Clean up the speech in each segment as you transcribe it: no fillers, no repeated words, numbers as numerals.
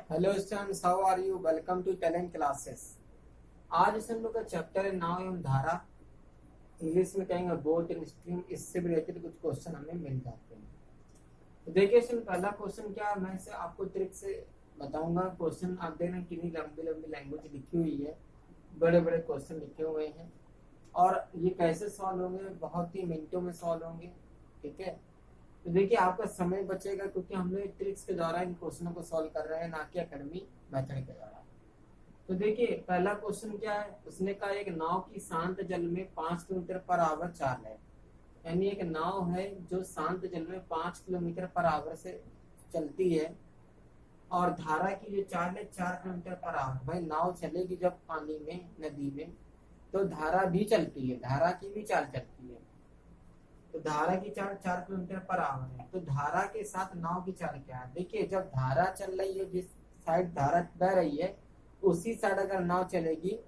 Hello students, how are you? Welcome to Talent Classes. आज इस हम लोग का चैप्टर है नाव एवं धारा। इंग्लिश में कहेंगे बोट एंड स्ट्रीम। इससे रिलेटेड कुछ क्वेश्चन हमें मिल जाते हैं। तो देखिए इसमें पहला क्वेश्चन क्या है, मैं इसे आपको ट्रिक से बताऊंगा। क्वेश्चन आप देख रहे हैं कितनी लंबी लंबी लैंग्वेज लिखी हुई है, बड़े बड़े क्वेश्चन लिखे हुए हैं। और ये कैसे सॉल्व होंगे? बहुत ही मिनटों में सॉल्व होंगे। ठीक है, तो देखिए आपका समय बचेगा क्योंकि हम लोग ट्रिक्स के द्वारा इन क्वेश्चनों को सॉल्व कर रहे हैं, ना कि एकेडमी मेथड के द्वारा। तो देखिए पहला क्वेश्चन क्या है, उसने कहा एक नाव की शांत जल में 5 किलोमीटर पर आवर चाल है। यानी एक नाव है जो शांत जल में 5 किलोमीटर पर आवर से चलती है और धारा की जो चाल है 4 किलोमीटर पर आवर। भाई नाव चलेगी जब पानी में, नदी में, तो धारा भी चलती है, धारा की भी चाल चलती है। तो धारा की चाल 4 किलोमीटर पर आवर है। तो धारा के साथ नाव की चाल क्या है? देखिए जब धारा चल रही है, जिस साइड धारा बह रही है उसी साइड अगर नाव चलेगी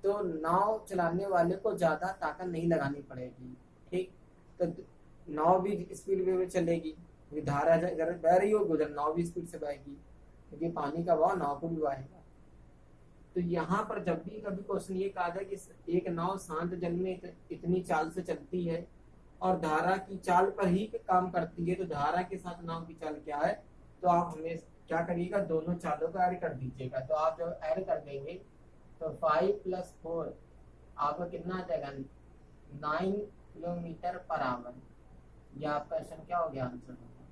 तो नाव चलाने वाले को ज्यादा ताकत नहीं लगानी पड़ेगी। ठीक, तो नाव भी स्पीड में चलेगी क्योंकि धारा अगर बह रही होगी उधर नाव भी स्पीड से बहेगी, क्योंकि पानी का बहाव नाव को भी बहेगा। तो यहाँ पर जब भी कभी क्वेश्चन ये कहा जाए कि एक नाव शांत जल में इतनी चाल से चलती है और धारा की चाल पर ही काम करती है, तो धारा के साथ नाव की चाल क्या है? तो आप हमें क्या करिएगा, दोनों चालों को ऐड कर दीजिएगा। तो आप जब ऐड कर देंगे तो 5 + 4 आपका कितना आ जाएगा? 9 किलोमीटर पर आवर। यह आपका क्वेश्चन क्या हो गया? आंसर होगा।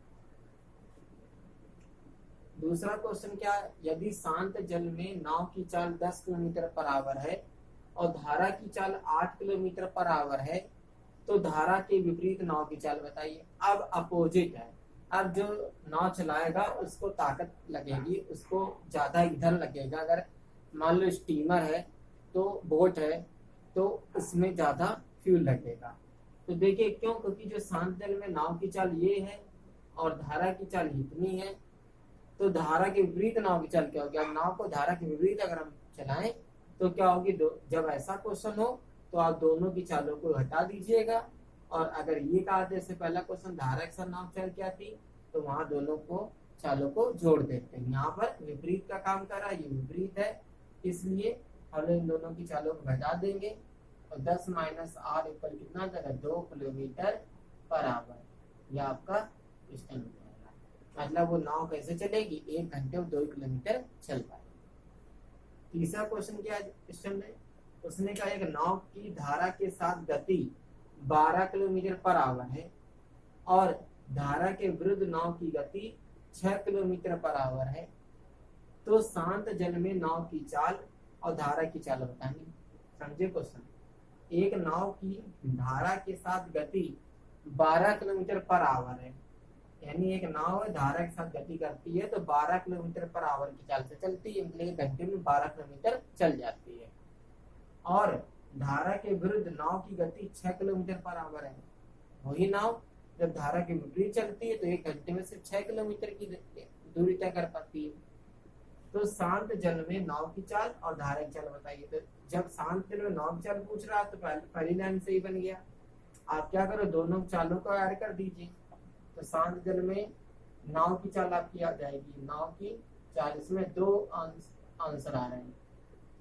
दूसरा क्वेश्चन क्या है, यदि शांत जल में नाव की चाल 10 किलोमीटर पर आवर है और धारा की चाल 8 किलोमीटर पर आवर है, तो धारा के विपरीत नाव की चाल बताइए। अब अपोजिट है। अब जो नाव चलाएगा उसको ताकत लगेगी, उसको ज्यादा ईंधन लगेगा। अगर मान लो स्टीमर है तो बोट है तो उसमें ज्यादा फ्यूल लगेगा। तो देखिए क्यों? क्योंकि जो शांत जल में नाव की चाल ये है और धारा की चाल इतनी है, तो धारा के विपरीत नाव की चाल क्या होगी? अब नाव को धारा के विपरीत अगर हम चलाएं तो क्या होगी? जब ऐसा क्वेश्चन हो तो आप दोनों की चालों को हटा दीजिएगा। और अगर ये कहा जैसे पहला क्वेश्चन धारा के साथ नाव चाल क्या थी, तो वहां दोनों को चालों को जोड़ देते हैं। यहाँ पर विपरीत का काम कर रहा है, ये विपरीत है, इसलिए हम इन दोनों की चालों को घटा देंगे। और 10 - 8 इक्वल कितना जाएगा? 2 किलोमीटर पर आवर। यह आपका क्वेश्चन हो जाएगा। मतलब वो नाव कैसे चलेगी? 1 घंटे में 2 किलोमीटर चल पाएगी। तीसरा क्वेश्चन क्या है क्वेश्चन में, उसने कहा एक नाव की धारा के साथ गति 12 किलोमीटर पर आवर है और धारा के विरुद्ध नाव की गति 6 किलोमीटर पर आवर है, तो शांत जल में नाव की चाल और धारा की चाल बताएंगे। समझे क्वेश्चन? एक नाव की धारा के साथ गति 12 किलोमीटर पर आवर है, यानी एक नाव धारा के साथ गति करती है तो 12 किलोमीटर पर आवर की चाल से चलती है, मतलब 1 घंटे में 12 किलोमीटर चल जाती है। और धारा के विरुद्ध नाव की गति 6 किलोमीटर पर आवर है। वही नाव जब धारा के विपरीत चलती है तो 1 घंटे में सिर्फ 6 किलोमीटर की दूरी तय कर पाती है। तो शांत जल में नाव की चाल और धारा की चाल बताइए। तो जब शांत जल में नाव की चाल पूछ रहा है तो पहली लाइन से ही बन गया। आप क्या करो, दोनों चालों को ऐड कर दीजिए। तो शांत जल में नाव की चाल आपकी आ जाएगी, नाव की चाल, इसमें 2 आंसर आ रहे हैं,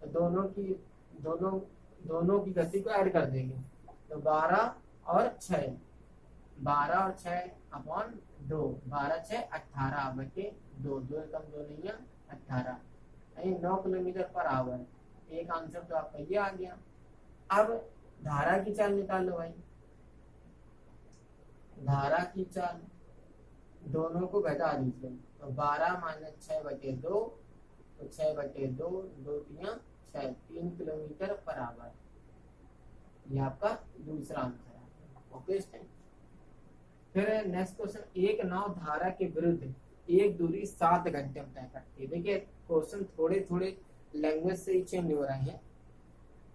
तो दोनों की गति को ऐड कर देंगे। तो 12 और 6, 12 और 6/2, 12 6 18 बटे 2, 2 कम 2 नहीं है 18, 9 किलोमीटर पर आवर। एक आंसर तो आपका ये आ गया। अब धारा की चाल निकालो भाई। धारा की चाल दोनों को घटा दीजिए, तो 12 - 6/2, तो 6/2, 2 × 6, 3 किलोमीटर पर आवर। यह आपका दूसरा आंसर है। ओके स्टूडेंट, फिर नेक्स्ट क्वेश्चन, एक नाव धारा के विरुद्ध एक दूरी 7 घंटे में तय करती है। देखिए क्वेश्चन थोड़े थोड़े लैंग्वेज से ही चेंज हो रहे हैं।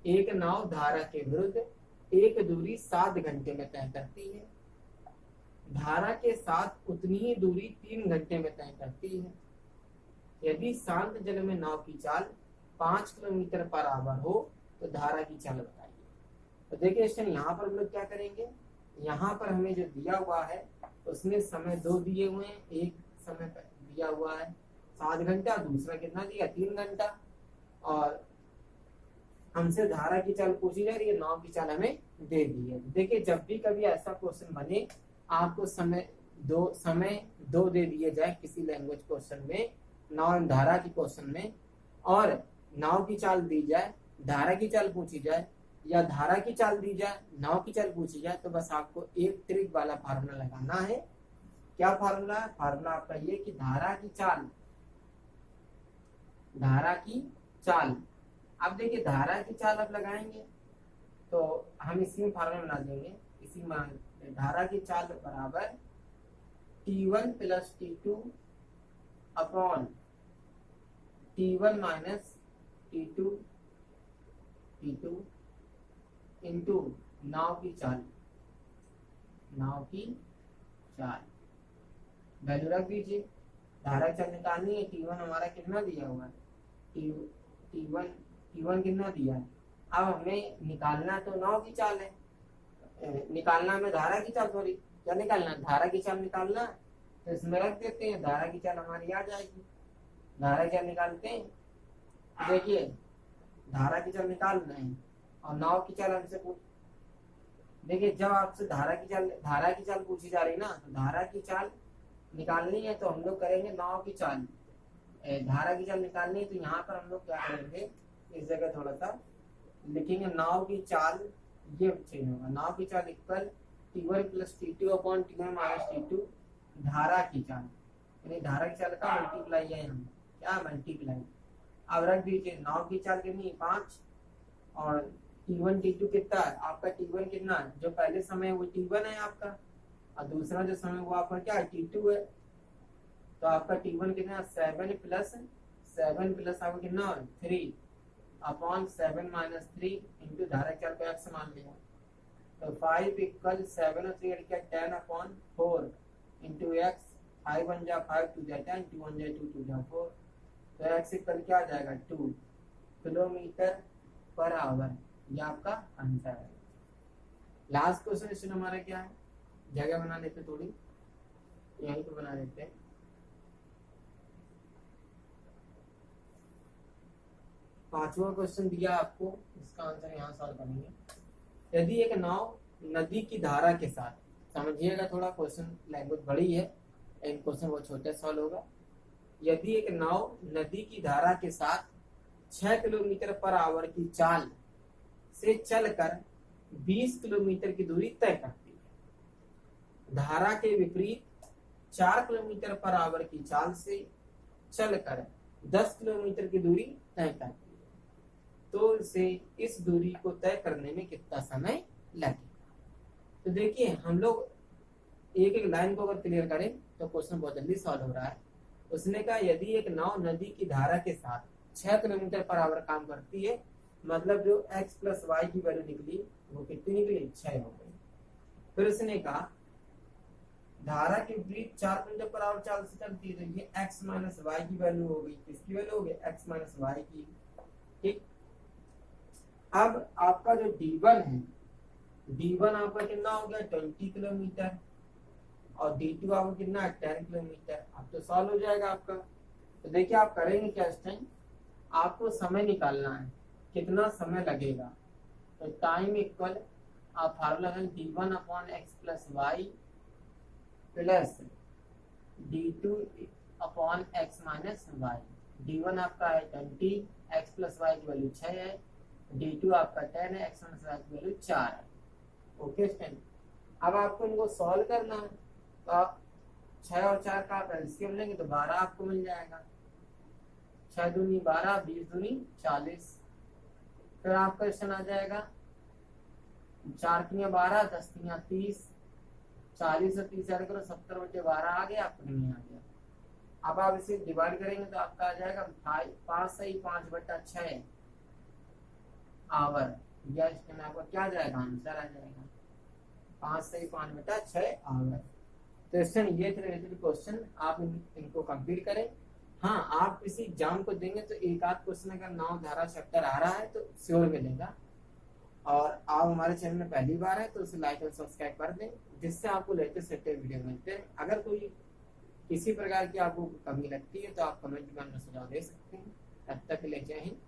एक नाव धारा के विरुद्ध एक दूरी 7 घंटे में तय करती है, धारा के साथ उतनी ही दूरी 3 घंटे में तय करती है। यदि शांत जल में नाव की चाल 5 किलोमीटर पर आवर हो तो धारा की चाल बताइए। तो देखिए स्टूडेंट यहाँ पर हम लोग क्या करेंगे, यहाँ पर हमें जो दिया हुआ है उसमें समय 2 दिए हुए हैं, एक समय दिया हुआ है 7 घंटा, दूसरा कितना दिया 3 घंटा। और हमसे धारा की चाल पूछी जा रही है, नाव की चाल हमें दे दी है। देखिए जब भी कभी ऐसा क्वेश्चन बने, आपको समय दो दे दिए जाए किसी लैंग्वेज क्वेश्चन में, नाव धारा की क्वेश्चन में, और नाव की चाल दी जाए, धारा की चाल पूछी जाए, या धारा की चाल दी जाए, नाव की चाल पूछी जाए, तो बस आपको एक ट्रिक वाला फार्मूला लगाना है। क्या फार्मूला है? फार्मूला आपका ये कि धारा की चाल। अब देखिए धारा की चाल अब लगाएंगे तो हम इसी में फार्मूला बना देंगे। इसी में धारा की चाल बराबर T1 plus T2 upon T1 minus T2 into नाव की चाल वैल्यू रख दीजिए। धारा की चाल निकालनी है। T1 हमारा कितना दिया हुआ है, T1 कितना दिया है। अब हमें निकालना तो नाव की चाल है, निकालना हमें धारा की चाल, सॉरी क्या निकालना, धारा की चाल निकालना। तो इसमें रख देते हैं, धारा की चाल हमारी आ जाएगी। धारा की चाल निकालते हैं, देखिए धारा की चाल निकालना है और नाव की चाल हमसे पूछ, देखिए जब आपसे धारा की चाल पूछी जा रही ना, तो धारा की चाल निकालनी है तो हम लोग करेंगे नाव की चाल। धारा की चाल निकालनी है तो यहाँ पर हम लोग क्या करेंगे, इस जगह थोड़ा सा लिखेंगे नाव की चाल, ये चेंज होगा। नाव की चाल equal T1 plus T2 upon T1 minus T2 धारा की चाल, यानी धारा की चाल का मल्टीप्लाई है हम, क्या मल्टीप्लाई। अब रख दीजिए नाव की चाल कितनी 5 और T1 T2 कितना है आपका, T1 कितना है, जो पहले समय है वो T1 है आपका, और दूसरा जो समय वो आपका क्या है T2 है। तो आपका T1 कितना 7 प्लस आपका कितना 3 अपॉन 7 माइनस 3 इंटू धारा की चाल को x मान लिया। तो 5 इक्वल 7 और 3 क्या 10 अपॉन 4 इंटू एक्स। 5 1 जा 5 2 जा 10 2 1 जा 2 2 जा 4। तो x इक्वल क्या आ जाएगा 2 किलोमीटर पर आवर। ये आपका आंसर है। लास्ट क्वेश्चन हमारा क्या है, जगह बना लेते थोड़ी, यहीं पे बना लेते हैं। पांचवा क्वेश्चन दिया आपको, इसका आंसर यहाँ सॉल्व करेंगे। यदि एक नाव नदी की धारा के साथ, समझिएगा थोड़ा क्वेश्चन लैंग्वेज बड़ी है, इन क्वेश्चन बहुत छोटे सॉल्व होगा। यदि एक नाव नदी की धारा के साथ 6 किलोमीटर पर आवर की चाल से चलकर 20 किलोमीटर की दूरी तय करती है, धारा के विपरीत 4 किलोमीटर पर आवर की चाल से चलकर 10 किलोमीटर की दूरी तय करती है, तो इसे इस दूरी को तय करने में कितना समय लगेगा। तो देखिए हम लोग एक एक लाइन को अगर क्लियर करें तो क्वेश्चन बहुत जल्दी सॉल्व हो रहा है। उसने कहा यदि एक नाव नदी की धारा के साथ 6 किलोमीटर पर आवर काम करती है, मतलब जो x प्लस वाई की वैल्यू निकली वो कितनी निकली 6 हो गई। फिर उसने कहा धारा के विपरीत 4 किलोमीटर पर आवर चाल से चलती है, तो ये x माइनस वाई की वैल्यू हो गई। किसकी वैल्यू हो गई x माइनस वाई की। ठीक, अब आपका जो D1 है, D1 आपका कितना हो गया 20 किलोमीटर और D2 आपका कितना है 10 किलोमीटर। अब तो सॉल्व हो जाएगा आपका। तो देखिए आप करेंगे क्या इस टाइम, आपको समय निकालना है कितना समय लगेगा। तो टाइम इक्वल आप फार्मूला है D1 upon X plus Y plus D2 upon X minus Y. D1 आपका है 20, एक्स प्लस वाई की वैल्यू 6 है, D2 आपका 10 है, एक्स माइनस वाई की वैल्यू 4 है। ओके स्टूडेंट, अब आपको इनको सॉल्व करना है। तो आप 6 और 4 का आप एलसीएम लेंगे तो 12 आपको मिल जाएगा। 6 दूनी 12, 20 दूनी 40। फिर आपका क्वेश्चन आ जाएगा 4 तिया 12, 10 तिया 30, 40 और 30 ऐड करो 70 बटे 12 आ गया, आपको नहीं आ गया। अब आप इसे डिवाइड करेंगे तो आपका आ जाएगा 5 सही 5 बटा 6 आवर। या इसमें आपका क्या आ जाएगा आंसर आ जाएगा 5 सही 5 बटा 6 आवर। तो ये रिलेटेड क्वेश्चन आप इनको कंप्लीट करें। हाँ, आप किसी एग्जाम को देंगे तो एक आध क्वेश्चन अगर नाव धारा चैप्टर आ रहा है तो श्योर मिलेगा। और आप हमारे चैनल में पहली बार है तो उसे लाइक और सब्सक्राइब कर दें, जिससे आपको लेटेस्ट वीडियो मिलते हैं। अगर कोई किसी प्रकार की आपको कमी लगती है तो आप कमेंट में अपना सुझाव दे सकते हैं। तब तक के लिए जय हिंद।